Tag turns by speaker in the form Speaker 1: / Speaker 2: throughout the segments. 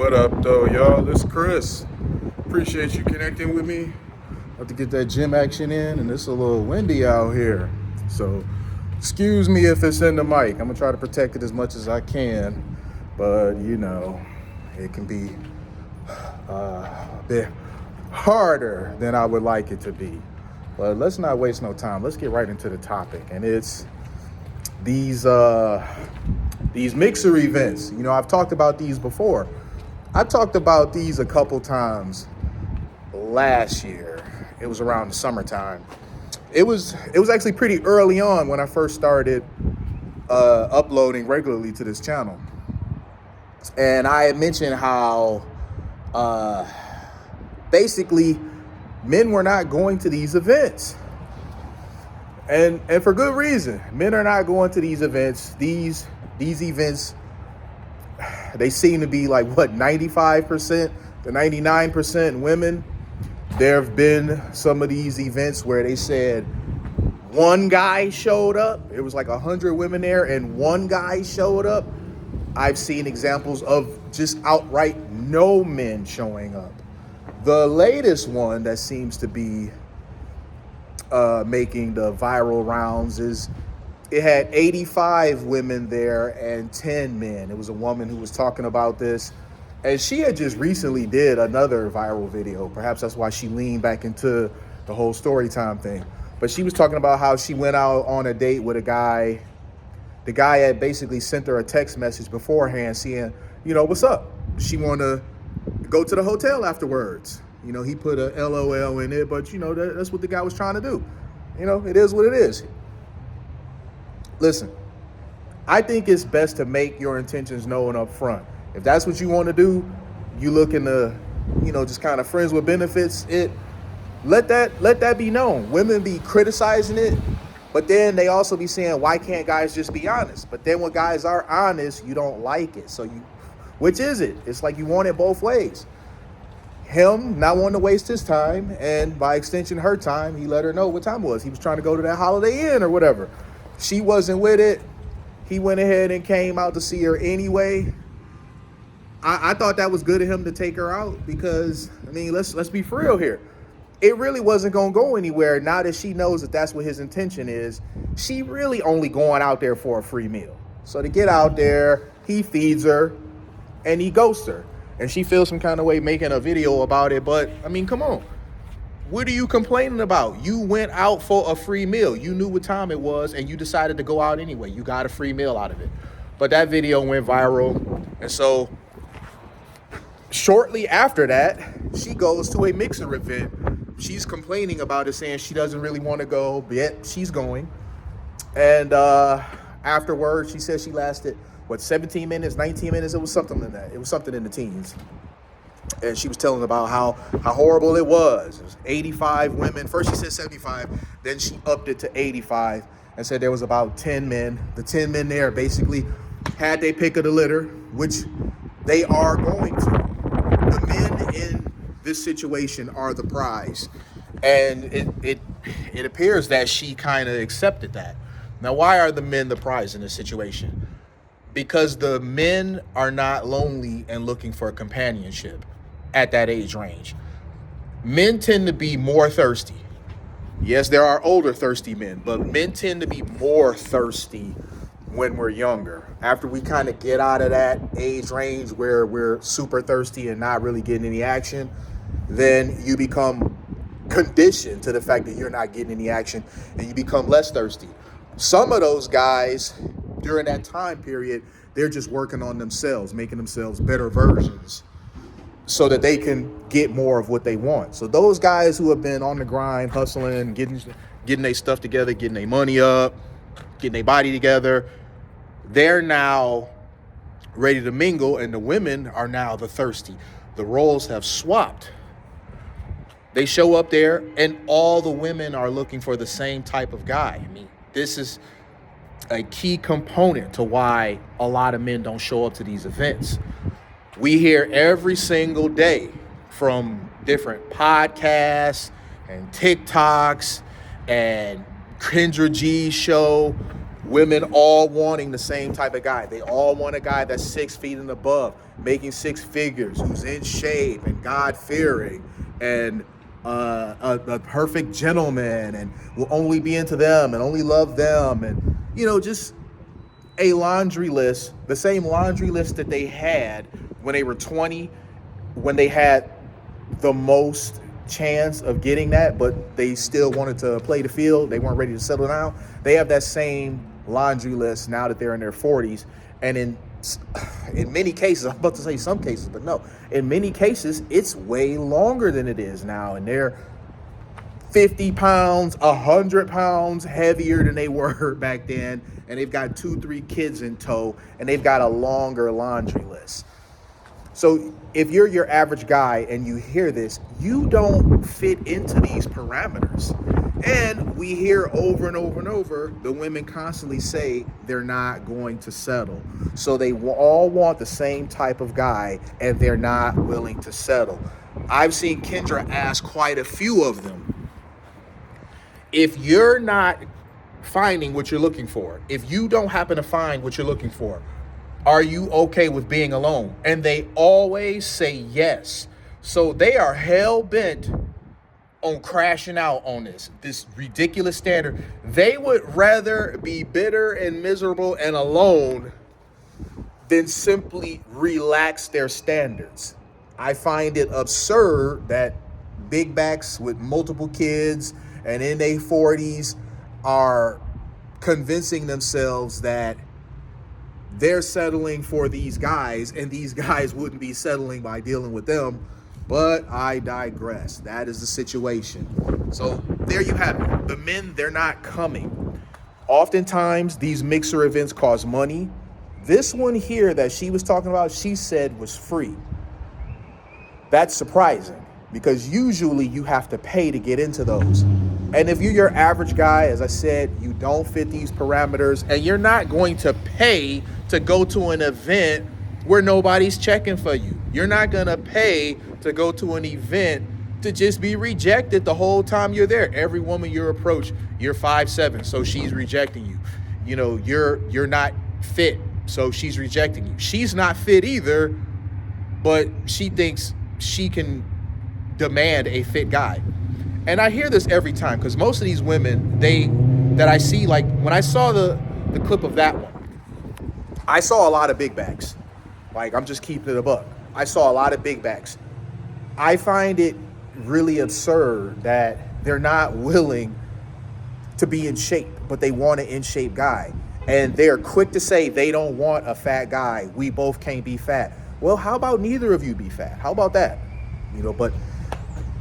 Speaker 1: What up, though, y'all? This is Chris. Appreciate you connecting with me. About to get that gym action in, and it's a little windy out here. So, excuse me if it's in the mic. I'm going to try to protect it as much as I can. But, it can be a bit harder than I would like it to be. But let's not waste no time. Let's get right into the topic. And it's these mixer events. I've talked about these before. I talked about these a couple times last year. It was around the summertime. It was actually pretty early on when I first started uploading regularly to this channel. And I had mentioned how basically men were not going to these events. And for good reason. Men are not going to these events. These events, they seem to be like 95% to 99% women. There have been some of these events where they said one guy showed up. It was like 100 women there and one guy showed up. I've seen examples of just outright no men showing up. The latest one that seems to be making the viral rounds is it had 85 women there and 10 men. It was a woman who was talking about this, and she had just recently did another viral video. Perhaps that's why she leaned back into the whole story time thing. But she was talking about how she went out on a date with a guy. The guy had basically sent her a text message beforehand saying, what's up? She wanted to go to the hotel afterwards. He put a LOL in it, but that's what the guy was trying to do. It is what it is. Listen, I think it's best to make your intentions known up front. If that's what you want to do, you look in the, just kind of friends with benefits, let that be known. Women be criticizing it, but then they also be saying, why can't guys just be honest? But then when guys are honest, you don't like it. So which is it? It's like you want it both ways. Him not wanting to waste his time, and by extension her time, he let her know what time it was. He was trying to go to that Holiday Inn or whatever. She wasn't with it. He went ahead and came out to see her anyway. I thought that was good of him to take her out because, let's be for real here. It really wasn't going to go anywhere. Now that she knows that that's what his intention is, she really only going out there for a free meal. So to get out there, he feeds her and he ghosts her. And she feels some kind of way making a video about it. But, come on. What are you complaining about? You went out for a free meal. You knew what time it was, and you decided to go out anyway. You got a free meal out of it. But that video went viral. And so shortly after that, she goes to a mixer event. She's complaining about it, saying she doesn't really want to go, but yet she's going. And afterwards, she said she lasted, 17 minutes, 19 minutes? It was something like that. It was something in the teens. And she was telling about how horrible it was. It was 85 women. First she said 75, then she upped it to 85 and said there was about 10 men. The 10 men there basically had their pick of the litter, which they are going to. The men in this situation are the prize. And it appears that she kind of accepted that. Now, why are the men the prize in this situation? Because the men are not lonely and looking for companionship at that age range. Men tend to be more thirsty. Yes, there are older thirsty men, but men tend to be more thirsty when we're younger. After we kind of get out of that age range where we're super thirsty and not really getting any action, then you become conditioned to the fact that you're not getting any action and you become less thirsty. Some of those guys during that time period, they're just working on themselves, making themselves better versions so that they can get more of what they want. So those guys who have been on the grind, hustling, getting their stuff together, getting their money up, getting their body together, they're now ready to mingle, and the women are now the thirsty. The roles have swapped. They show up there, and all the women are looking for the same type of guy. This is a key component to why a lot of men don't show up to these events. We hear every single day from different podcasts and TikToks and Kendra G's show Women all wanting the same type of guy. They all want a guy that's 6 feet and above, making 6 figures, who's in shape and God-fearing, and a perfect gentleman, and will only be into them and only love them, and just a laundry list, the same laundry list that they had when they were 20, when they had the most chance of getting that, but they still wanted to play the field. They weren't ready to settle down. They have that same laundry list now that they're in their 40s. And in many cases, I'm about to say some cases, but no, in many cases, it's way longer than it is now. And they're 50 pounds, 100 pounds heavier than they were back then. And they've got 2-3 kids in tow, and they've got a longer laundry list. So if you're your average guy and you hear this, you don't fit into these parameters. And we hear over and over and over, the women constantly say they're not going to settle. So they all want the same type of guy, and they're not willing to settle. I've seen Kendra ask quite a few of them, if you're not finding what you're looking for, if you don't happen to find what you're looking for, are you okay with being alone? And they always say yes. So they are hell-bent on crashing out on this ridiculous standard. They would rather be bitter and miserable and alone than simply relax their standards. I find it absurd that big backs with multiple kids and in their 40s are convincing themselves that they're settling for these guys, and these guys wouldn't be settling by dealing with them. But I digress. That is the situation. So there you have it. The men, they're not coming. Oftentimes, these mixer events cost money. This one here that she was talking about, she said was free. That's surprising, because usually you have to pay to get into those. And if you're your average guy, as I said, you don't fit these parameters, and you're not going to pay to go to an event where nobody's checking for you. You're not going to pay to go to an event to just be rejected the whole time you're there. Every woman you approach, you're 5'7", so she's rejecting you. You're not fit, so she's rejecting you. She's not fit either, but she thinks she can demand a fit guy. And I hear this every time, because most of these women, that I see, like when I saw the clip of that one, I saw a lot of big backs. Like, I'm just keeping it a buck. I saw a lot of big backs. I find it really absurd that they're not willing to be in shape, but they want an in shape guy. And they're quick to say they don't want a fat guy. We both can't be fat. Well, how about neither of you be fat? How about that? But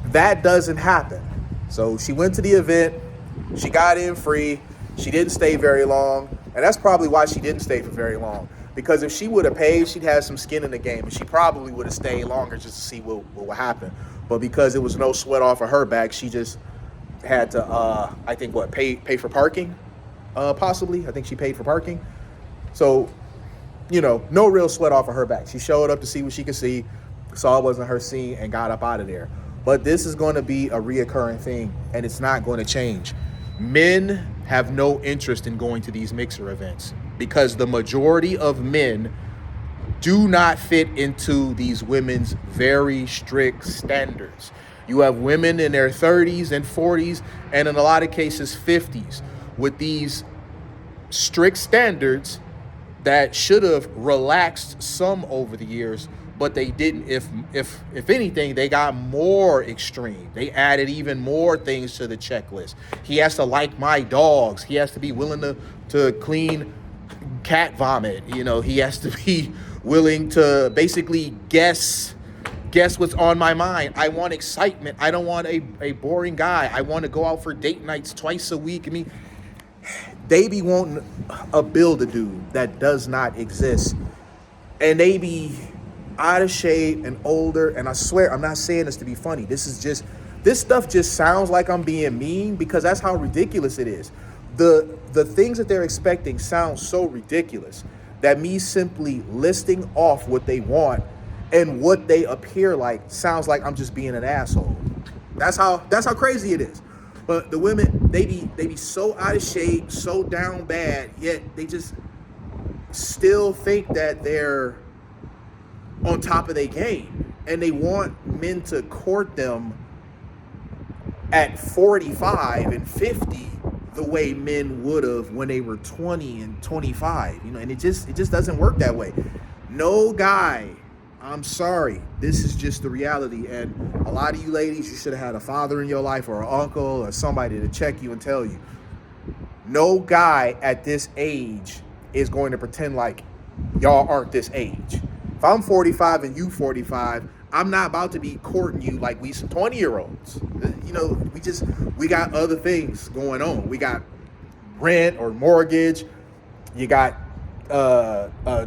Speaker 1: that doesn't happen. So she went to the event. She got in free. She didn't stay very long. And that's probably why she didn't stay for very long. Because if she would have paid, she'd have some skin in the game. And she probably would have stayed longer just to see what would happen. But because it was no sweat off of her back, she just had to, pay for parking, possibly. I think she paid for parking. So, no real sweat off of her back. She showed up to see what she could see, saw it wasn't her scene, and got up out of there. But this is going to be a reoccurring thing, and it's not going to change. Men have no interest in going to these mixer events because the majority of men do not fit into these women's very strict standards. You have women in their 30s and 40s, and in a lot of cases 50s, with these strict standards that should have relaxed some over the years, but they didn't. If anything, they got more extreme. They added even more things to the checklist. He has to like my dogs. He has to be willing to clean cat vomit. He has to be willing to basically guess what's on my mind. I want excitement. I don't want a boring guy. I want to go out for date nights twice a week. They be wanting a build-a-dude that does not exist. And they be out of shape and older. And I swear, I'm not saying this to be funny. This stuff just sounds like I'm being mean because that's how ridiculous it is. The things that they're expecting sound so ridiculous that me simply listing off what they want and what they appear like sounds like I'm just being an asshole. That's how crazy it is. But the women, they be so out of shape, so down bad, yet they just still think that they're on top of their game. And they want men to court them at 45 and 50 the way men would have when they were 20 and 25. And it just doesn't work that way. No guy, I'm sorry, this is just the reality. And a lot of you ladies, you should have had a father in your life or an uncle or somebody to check you and tell you. No guy at this age is going to pretend like y'all aren't this age. If I'm 45 and you 45, I'm not about to be courting you like we some 20-year-olds. We got other things going on. We got rent or mortgage. You got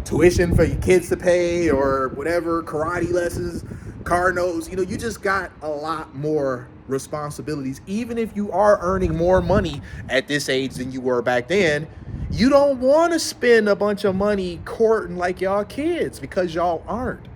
Speaker 1: tuition for your kids to pay or whatever, karate lessons, car notes. You just got a lot more responsibilities. Even if you are earning more money at this age than you were back then, you don't want to spend a bunch of money courting like y'all kids, because y'all aren't.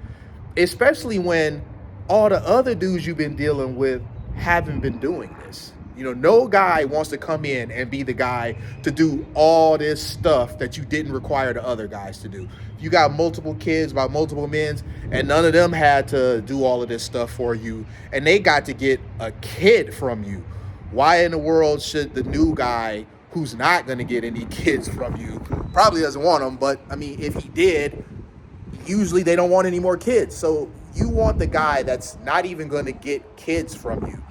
Speaker 1: Especially when all the other dudes you've been dealing with haven't been doing this. No guy wants to come in and be the guy to do all this stuff that you didn't require the other guys to do. You got multiple kids by multiple men, and none of them had to do all of this stuff for you, and they got to get a kid from you. Why in the world should the new guy, who's not going to get any kids from you, probably doesn't want them, but if he did, usually they don't want any more kids. So you want the guy that's not even going to get kids from you.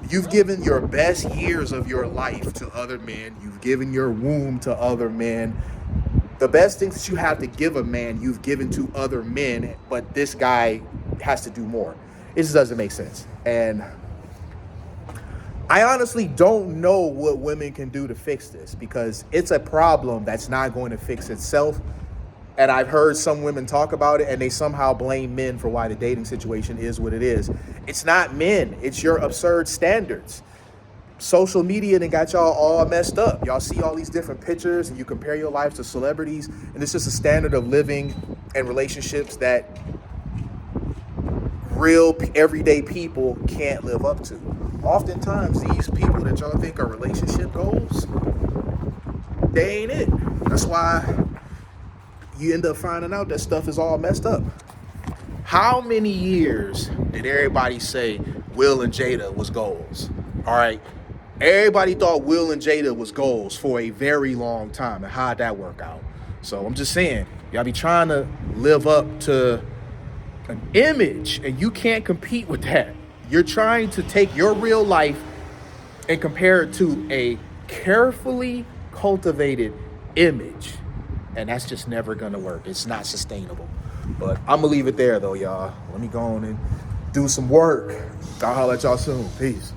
Speaker 1: You've given your best years of your life to other men. You've given your womb to other men. The best things that you have to give a man, you've given to other men, but this guy has to do more. It just doesn't make sense. And I honestly don't know what women can do to fix this, because it's a problem that's not going to fix itself. And I've heard some women talk about it, and they somehow blame men for why the dating situation is what it is. It's not men. It's your absurd standards. Social media done got y'all all messed up. Y'all see all these different pictures, and you compare your life to celebrities, and it's just a standard of living and relationships that real everyday people can't live up to. Oftentimes, these people that y'all think are relationship goals, they ain't it. That's why you end up finding out that stuff is all messed up. How many years did everybody say Will and Jada was goals? All right. Everybody thought Will and Jada was goals for a very long time. And how'd that work out? So I'm just saying, y'all be trying to live up to an image, and you can't compete with that. You're trying to take your real life and compare it to a carefully cultivated image. And that's just never going to work. It's not sustainable. But I'm going to leave it there, though, y'all. Let me go on and do some work. I'll holler at y'all soon. Peace.